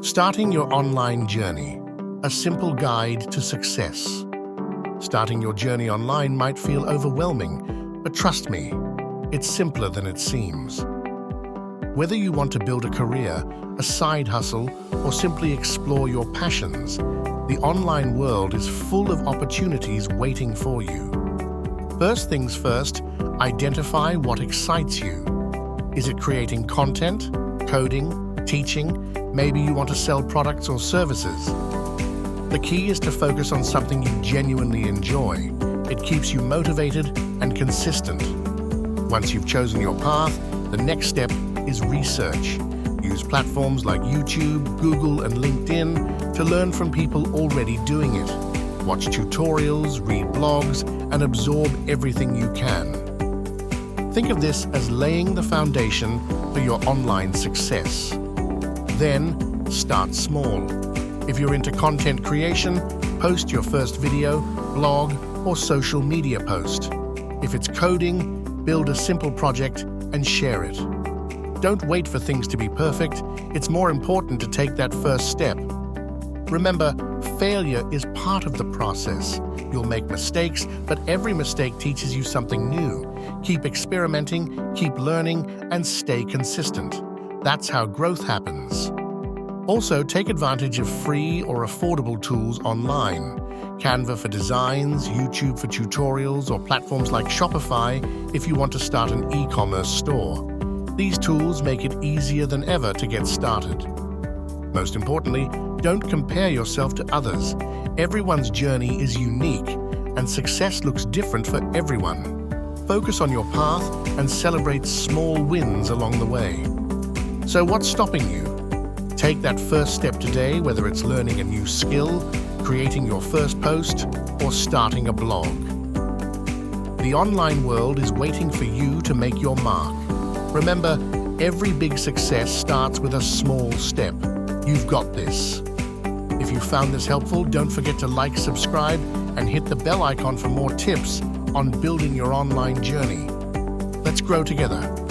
Starting your online journey, a simple guide to success. Starting your journey online might feel overwhelming, but trust me, it's simpler than it seems. Whether you want to build a career, a side hustle, or simply explore your passions, the online world is full of opportunities waiting for you. First things first, identify what excites you. Is it creating content, coding, teaching? Maybe you want to sell products or services. The key is to focus on something you genuinely enjoy. It keeps you motivated and consistent. Once you've chosen your path, the next step is research. Use platforms like YouTube, Google, and LinkedIn to learn from people already doing it. Watch tutorials, read blogs, and absorb everything you can. Think of this as laying the foundation for your online success. Then, start small. If you're into content creation, post your first video, blog, or social media post. If it's coding, build a simple project and share it. Don't wait for things to be perfect. It's more important to take that first step. Remember, failure is part of the process. You'll make mistakes, but every mistake teaches you something new. Keep experimenting, keep learning, and stay consistent. That's how growth happens. Also, take advantage of free or affordable tools online. Canva for designs, YouTube for tutorials, or platforms like Shopify if you want to start an e-commerce store. These tools make it easier than ever to get started. Most importantly, don't compare yourself to others. Everyone's journey is unique, and success looks different for everyone. Focus on your path and celebrate small wins along the way. So what's stopping you? Take that first step today, whether it's learning a new skill, creating your first post, or starting a blog. The online world is waiting for you to make your mark. Remember, every big success starts with a small step. You've got this. If you found this helpful, don't forget to like, subscribe, and hit the bell icon for more tips on building your online journey. Let's grow together.